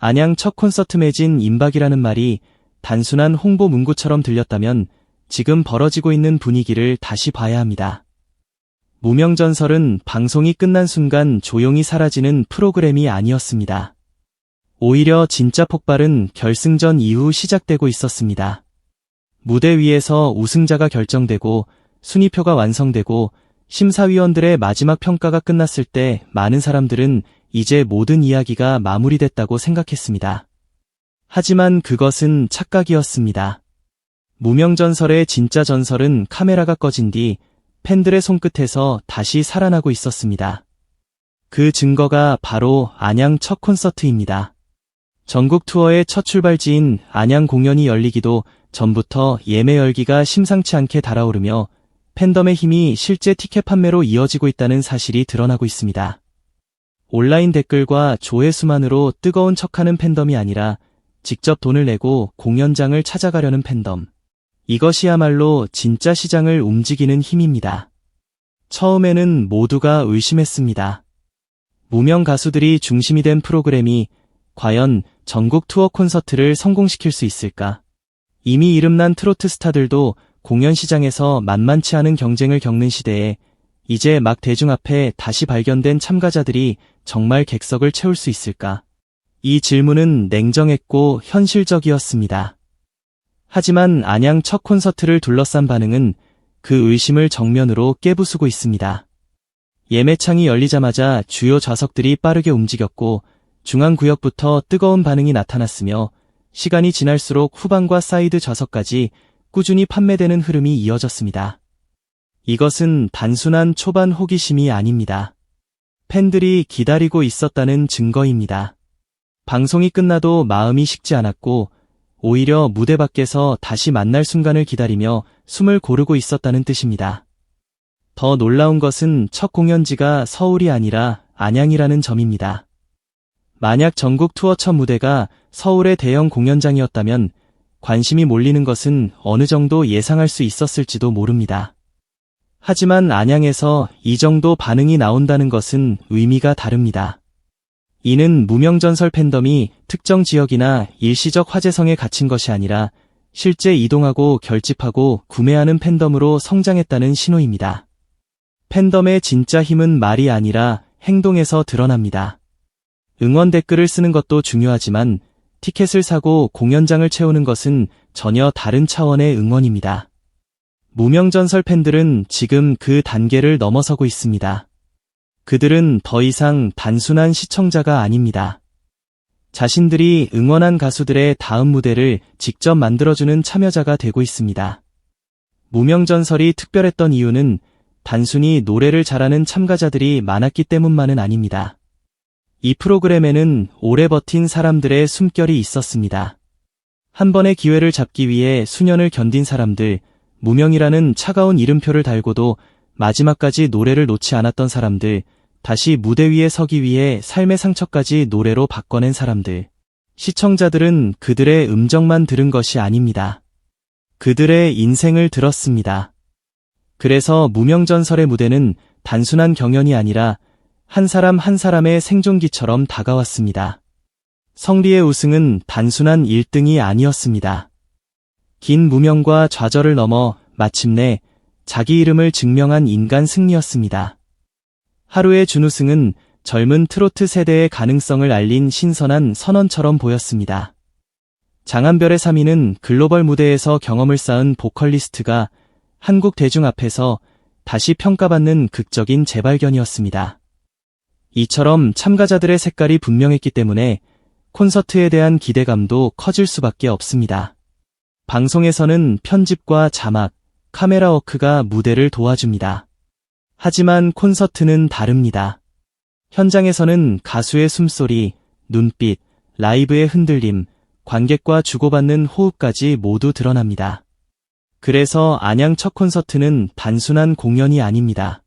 안양 첫 콘서트 매진 임박이라는 말이 단순한 홍보 문구처럼 들렸다면 지금 벌어지고 있는 분위기를 다시 봐야 합니다. 무명전설은 방송이 끝난 순간 조용히 사라지는 프로그램이 아니었습니다. 오히려 진짜 폭발은 결승전 이후 시작되고 있었습니다. 무대 위에서 우승자가 결정되고 순위표가 완성되고 심사위원들의 마지막 평가가 끝났을 때 많은 사람들은 이제 모든 이야기가 마무리됐다고 생각했습니다. 하지만 그것은 착각이었습니다. 무명전설의 진짜 전설은 카메라가 꺼진 뒤 팬들의 손끝에서 다시 살아나고 있었습니다. 그 증거가 바로 안양 첫 콘서트입니다. 전국 투어의 첫 출발지인 안양 공연이 열리기도 전부터 예매 열기가 심상치 않게 달아오르며 팬덤의 힘이 실제 티켓 판매로 이어지고 있다는 사실이 드러나고 있습니다. 온라인 댓글과 조회수만으로 뜨거운 척하는 팬덤이 아니라 직접 돈을 내고 공연장을 찾아가려는 팬덤. 이것이야말로 진짜 시장을 움직이는 힘입니다. 처음에는 모두가 의심했습니다. 무명 가수들이 중심이 된 프로그램이 과연 전국 투어 콘서트를 성공시킬 수 있을까? 이미 이름난 트로트 스타들도 공연 시장에서 만만치 않은 경쟁을 겪는 시대에 이제 막 대중 앞에 다시 발견된 참가자들이 정말 객석을 채울 수 있을까? 이 질문은 냉정했고 현실적이었습니다. 하지만 안양 첫 콘서트를 둘러싼 반응은 그 의심을 정면으로 깨부수고 있습니다. 예매창이 열리자마자 주요 좌석들이 빠르게 움직였고 중앙구역부터 뜨거운 반응이 나타났으며 시간이 지날수록 후방과 사이드 좌석까지 꾸준히 판매되는 흐름이 이어졌습니다. 이것은 단순한 초반 호기심이 아닙니다. 팬들이 기다리고 있었다는 증거입니다. 방송이 끝나도 마음이 식지 않았고 오히려 무대 밖에서 다시 만날 순간을 기다리며 숨을 고르고 있었다는 뜻입니다. 더 놀라운 것은 첫 공연지가 서울이 아니라 안양이라는 점입니다. 만약 전국 투어 첫 무대가 서울의 대형 공연장이었다면 관심이 몰리는 것은 어느 정도 예상할 수 있었을지도 모릅니다. 하지만 안양에서 이 정도 반응이 나온다는 것은 의미가 다릅니다. 이는 무명전설 팬덤이 특정 지역이나 일시적 화제성에 갇힌 것이 아니라 실제 이동하고 결집하고 구매하는 팬덤으로 성장했다는 신호입니다. 팬덤의 진짜 힘은 말이 아니라 행동에서 드러납니다. 응원 댓글을 쓰는 것도 중요하지만 티켓을 사고 공연장을 채우는 것은 전혀 다른 차원의 응원입니다. 무명전설 팬들은 지금 그 단계를 넘어서고 있습니다. 그들은 더 이상 단순한 시청자가 아닙니다. 자신들이 응원한 가수들의 다음 무대를 직접 만들어주는 참여자가 되고 있습니다. 무명전설이 특별했던 이유는 단순히 노래를 잘하는 참가자들이 많았기 때문만은 아닙니다. 이 프로그램에는 오래 버틴 사람들의 숨결이 있었습니다. 한 번의 기회를 잡기 위해 수년을 견딘 사람들, 무명이라는 차가운 이름표를 달고도 마지막까지 노래를 놓지 않았던 사람들, 다시 무대 위에 서기 위해 삶의 상처까지 노래로 바꿔낸 사람들. 시청자들은 그들의 음정만 들은 것이 아닙니다. 그들의 인생을 들었습니다. 그래서 무명전설의 무대는 단순한 경연이 아니라 한 사람 한 사람의 생존기처럼 다가왔습니다. 성리의 우승은 단순한 1등이 아니었습니다. 긴 무명과 좌절을 넘어 마침내 자기 이름을 증명한 인간 승리였습니다. 하루의 준우승은 젊은 트로트 세대의 가능성을 알린 신선한 선언처럼 보였습니다. 장한별의 3위는 글로벌 무대에서 경험을 쌓은 보컬리스트가 한국 대중 앞에서 다시 평가받는 극적인 재발견이었습니다. 이처럼 참가자들의 색깔이 분명했기 때문에 콘서트에 대한 기대감도 커질 수밖에 없습니다. 방송에서는 편집과 자막, 카메라 워크가 무대를 도와줍니다. 하지만 콘서트는 다릅니다. 현장에서는 가수의 숨소리, 눈빛, 라이브의 흔들림, 관객과 주고받는 호흡까지 모두 드러납니다. 그래서 안양 첫 콘서트는 단순한 공연이 아닙니다.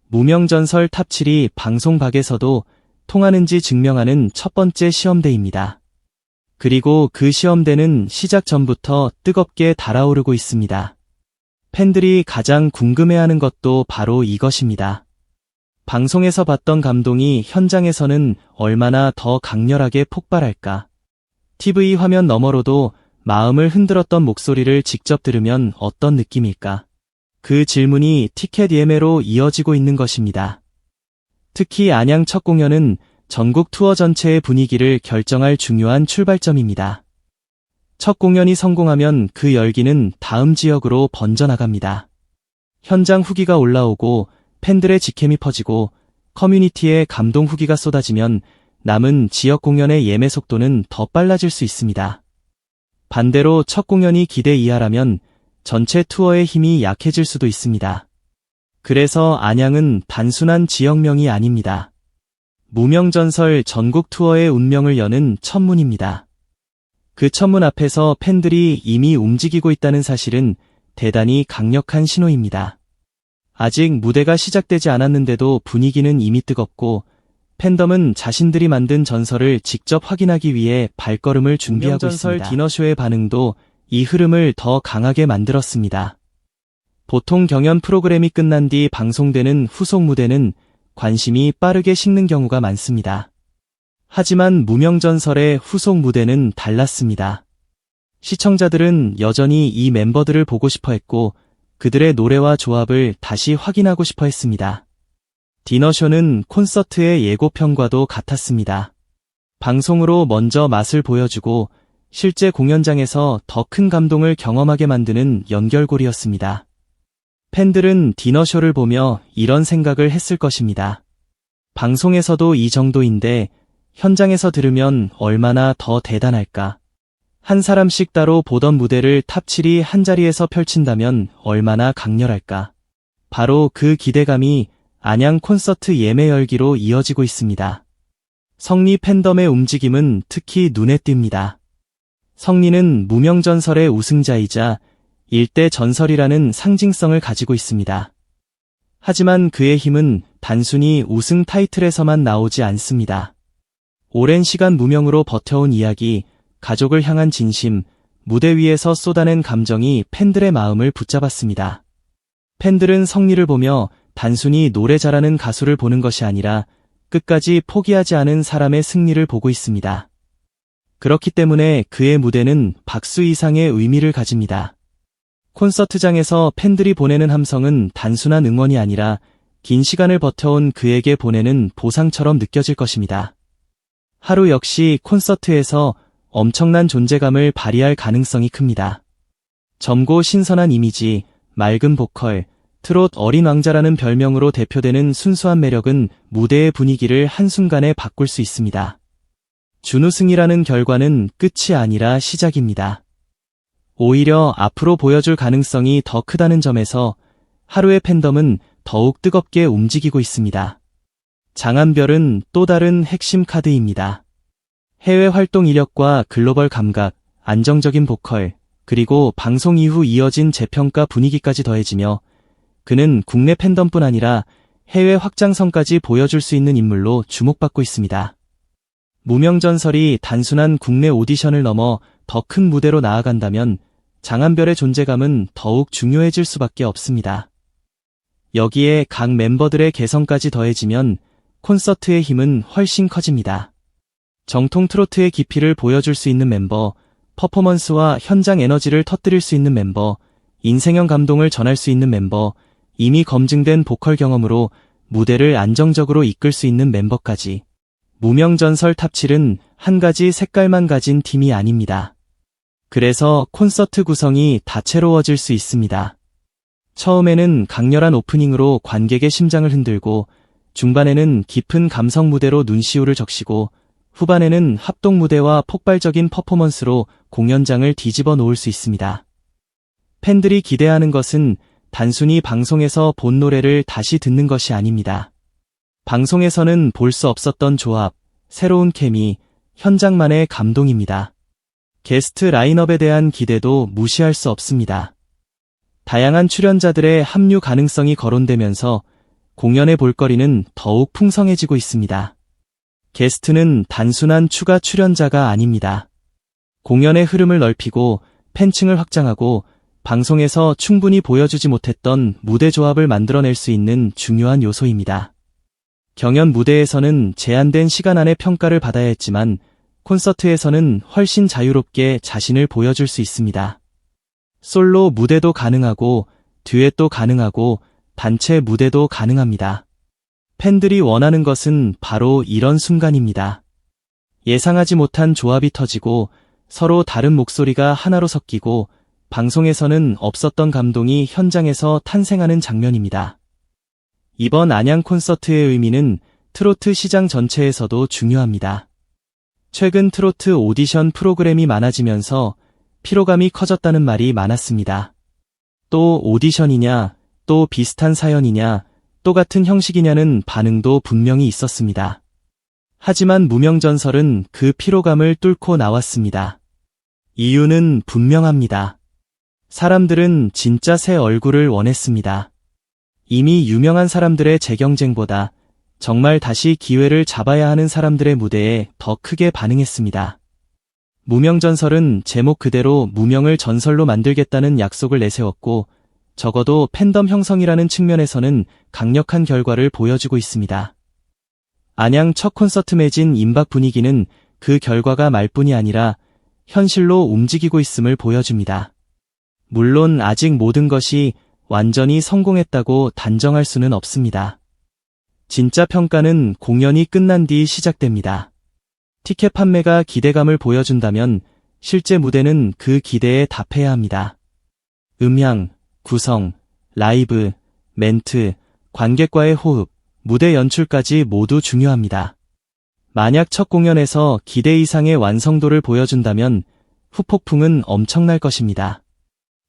무명전설 탑7이 방송 밖에서도 통하는지 증명하는 첫 번째 시험대입니다. 그리고 그 시험대는 시작 전부터 뜨겁게 달아오르고 있습니다. 팬들이 가장 궁금해하는 것도 바로 이것입니다. 방송에서 봤던 감동이 현장에서는 얼마나 더 강렬하게 폭발할까? TV 화면 너머로도 마음을 흔들었던 목소리를 직접 들으면 어떤 느낌일까? 그 질문이 티켓 예매로 이어지고 있는 것입니다. 특히 안양 첫 공연은 전국 투어 전체의 분위기를 결정할 중요한 출발점입니다. 첫 공연이 성공하면 그 열기는 다음 지역으로 번져나갑니다. 현장 후기가 올라오고 팬들의 직캠이 퍼지고 커뮤니티에 감동 후기가 쏟아지면 남은 지역 공연의 예매 속도는 더 빨라질 수 있습니다. 반대로 첫 공연이 기대 이하라면 전체 투어의 힘이 약해질 수도 있습니다. 그래서 안양은 단순한 지역명이 아닙니다. 무명전설 전국 투어의 운명을 여는 천문입니다. 그 천문 앞에서 팬들이 이미 움직이고 있다는 사실은 대단히 강력한 신호입니다. 아직 무대가 시작되지 않았는데도 분위기는 이미 뜨겁고 팬덤은 자신들이 만든 전설을 직접 확인하기 위해 발걸음을 준비하고 있습니다. 디너쇼의 반응도 이 흐름을 더 강하게 만들었습니다. 보통 경연 프로그램이 끝난 뒤 방송되는 후속 무대는 관심이 빠르게 식는 경우가 많습니다. 하지만 무명전설의 후속 무대는 달랐습니다. 시청자들은 여전히 이 멤버들을 보고 싶어 했고 그들의 노래와 조합을 다시 확인하고 싶어 했습니다. 디너쇼는 콘서트의 예고편과도 같았습니다. 방송으로 먼저 맛을 보여주고 실제 공연장에서 더 큰 감동을 경험하게 만드는 연결고리였습니다. 팬들은 디너쇼를 보며 이런 생각을 했을 것입니다. 방송에서도 이 정도인데 현장에서 들으면 얼마나 더 대단할까? 한 사람씩 따로 보던 무대를 탑7이 한자리에서 펼친다면 얼마나 강렬할까? 바로 그 기대감이 안양 콘서트 예매 열기로 이어지고 있습니다. 성리 팬덤의 움직임은 특히 눈에 띕니다. 성리는 무명전설의 우승자이자 일대 전설이라는 상징성을 가지고 있습니다. 하지만 그의 힘은 단순히 우승 타이틀에서만 나오지 않습니다. 오랜 시간 무명으로 버텨온 이야기, 가족을 향한 진심, 무대 위에서 쏟아낸 감정이 팬들의 마음을 붙잡았습니다. 팬들은 성리를 보며 단순히 노래 잘하는 가수를 보는 것이 아니라 끝까지 포기하지 않은 사람의 승리를 보고 있습니다. 그렇기 때문에 그의 무대는 박수 이상의 의미를 가집니다. 콘서트장에서 팬들이 보내는 함성은 단순한 응원이 아니라 긴 시간을 버텨온 그에게 보내는 보상처럼 느껴질 것입니다. 하루 역시 콘서트에서 엄청난 존재감을 발휘할 가능성이 큽니다. 젊고 신선한 이미지, 맑은 보컬, 트롯 어린 왕자라는 별명으로 대표되는 순수한 매력은 무대의 분위기를 한순간에 바꿀 수 있습니다. 준우승이라는 결과는 끝이 아니라 시작입니다. 오히려 앞으로 보여줄 가능성이 더 크다는 점에서 하루의 팬덤은 더욱 뜨겁게 움직이고 있습니다. 장한별은 또 다른 핵심 카드입니다. 해외 활동 이력과 글로벌 감각, 안정적인 보컬, 그리고 방송 이후 이어진 재평가 분위기까지 더해지며 그는 국내 팬덤뿐 아니라 해외 확장성까지 보여줄 수 있는 인물로 주목받고 있습니다. 무명전설이 단순한 국내 오디션을 넘어 더 큰 무대로 나아간다면 장한별의 존재감은 더욱 중요해질 수밖에 없습니다. 여기에 각 멤버들의 개성까지 더해지면 콘서트의 힘은 훨씬 커집니다. 정통 트로트의 깊이를 보여줄 수 있는 멤버, 퍼포먼스와 현장 에너지를 터뜨릴 수 있는 멤버, 인생형 감동을 전할 수 있는 멤버, 이미 검증된 보컬 경험으로 무대를 안정적으로 이끌 수 있는 멤버까지. 무명전설 탑7은 한 가지 색깔만 가진 팀이 아닙니다. 그래서 콘서트 구성이 다채로워질 수 있습니다. 처음에는 강렬한 오프닝으로 관객의 심장을 흔들고 중반에는 깊은 감성 무대로 눈시울을 적시고 후반에는 합동 무대와 폭발적인 퍼포먼스로 공연장을 뒤집어 놓을 수 있습니다. 팬들이 기대하는 것은 단순히 방송에서 본 노래를 다시 듣는 것이 아닙니다. 방송에서는 볼 수 없었던 조합, 새로운 케미, 현장만의 감동입니다. 게스트 라인업에 대한 기대도 무시할 수 없습니다. 다양한 출연자들의 합류 가능성이 거론되면서 공연의 볼거리는 더욱 풍성해지고 있습니다. 게스트는 단순한 추가 출연자가 아닙니다. 공연의 흐름을 넓히고 팬층을 확장하고 방송에서 충분히 보여주지 못했던 무대 조합을 만들어낼 수 있는 중요한 요소입니다. 경연 무대에서는 제한된 시간 안에 평가를 받아야 했지만 콘서트에서는 훨씬 자유롭게 자신을 보여줄 수 있습니다. 솔로 무대도 가능하고 듀엣도 가능하고 단체 무대도 가능합니다. 팬들이 원하는 것은 바로 이런 순간입니다. 예상하지 못한 조합이 터지고 서로 다른 목소리가 하나로 섞이고 방송에서는 없었던 감동이 현장에서 탄생하는 장면입니다. 이번 안양 콘서트의 의미는 트로트 시장 전체에서도 중요합니다. 최근 트로트 오디션 프로그램이 많아지면서 피로감이 커졌다는 말이 많았습니다. 또 오디션이냐, 또 비슷한 사연이냐, 또 같은 형식이냐는 반응도 분명히 있었습니다. 하지만 무명전설은 그 피로감을 뚫고 나왔습니다. 이유는 분명합니다. 사람들은 진짜 새 얼굴을 원했습니다. 이미 유명한 사람들의 재경쟁보다 정말 다시 기회를 잡아야 하는 사람들의 무대에 더 크게 반응했습니다. 무명전설은 제목 그대로 무명을 전설로 만들겠다는 약속을 내세웠고 적어도 팬덤 형성이라는 측면에서는 강력한 결과를 보여주고 있습니다. 안양 첫 콘서트 매진 임박 분위기는 그 결과가 말뿐이 아니라 현실로 움직이고 있음을 보여줍니다. 물론 아직 모든 것이 완전히 성공했다고 단정할 수는 없습니다. 진짜 평가는 공연이 끝난 뒤 시작됩니다. 티켓 판매가 기대감을 보여준다면 실제 무대는 그 기대에 답해야 합니다. 음향, 구성, 라이브, 멘트, 관객과의 호흡, 무대 연출까지 모두 중요합니다. 만약 첫 공연에서 기대 이상의 완성도를 보여준다면 후폭풍은 엄청날 것입니다.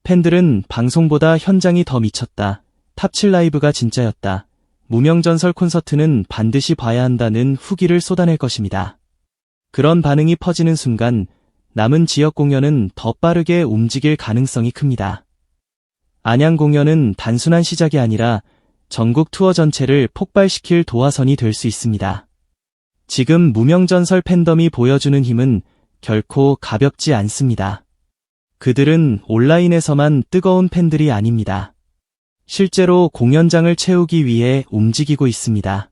팬들은 방송보다 현장이 더 미쳤다, 탑7 라이브가 진짜였다, 무명전설 콘서트는 반드시 봐야 한다는 후기를 쏟아낼 것입니다. 그런 반응이 퍼지는 순간 남은 지역 공연은 더 빠르게 움직일 가능성이 큽니다. 안양 공연은 단순한 시작이 아니라 전국 투어 전체를 폭발시킬 도화선이 될 수 있습니다. 지금 무명전설 팬덤이 보여주는 힘은 결코 가볍지 않습니다. 그들은 온라인에서만 뜨거운 팬들이 아닙니다. 실제로 공연장을 채우기 위해 움직이고 있습니다.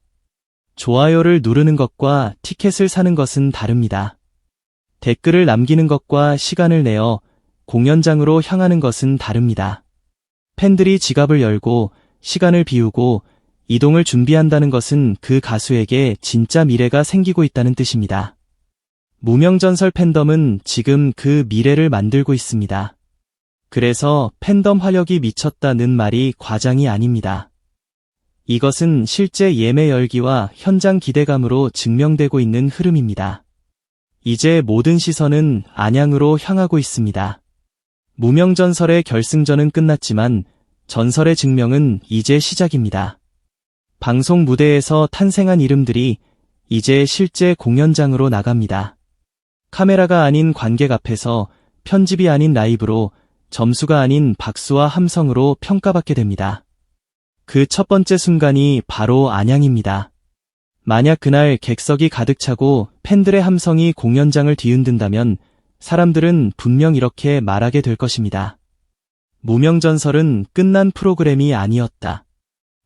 좋아요를 누르는 것과 티켓을 사는 것은 다릅니다. 댓글을 남기는 것과 시간을 내어 공연장으로 향하는 것은 다릅니다. 팬들이 지갑을 열고 시간을 비우고 이동을 준비한다는 것은 그 가수에게 진짜 미래가 생기고 있다는 뜻입니다. 무명전설 팬덤은 지금 그 미래를 만들고 있습니다. 그래서 팬덤 화력이 미쳤다는 말이 과장이 아닙니다. 이것은 실제 예매 열기와 현장 기대감으로 증명되고 있는 흐름입니다. 이제 모든 시선은 안양으로 향하고 있습니다. 무명전설의 결승전은 끝났지만 전설의 증명은 이제 시작입니다. 방송 무대에서 탄생한 이름들이 이제 실제 공연장으로 나갑니다. 카메라가 아닌 관객 앞에서, 편집이 아닌 라이브로, 점수가 아닌 박수와 함성으로 평가받게 됩니다. 그 첫 번째 순간이 바로 안양입니다. 만약 그날 객석이 가득 차고 팬들의 함성이 공연장을 뒤흔든다면 사람들은 분명 이렇게 말하게 될 것입니다. 무명전설은 끝난 프로그램이 아니었다.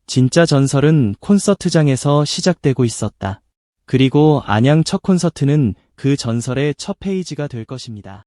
진짜 전설은 콘서트장에서 시작되고 있었다. 그리고 안양 첫 콘서트는 그 전설의 첫 페이지가 될 것입니다.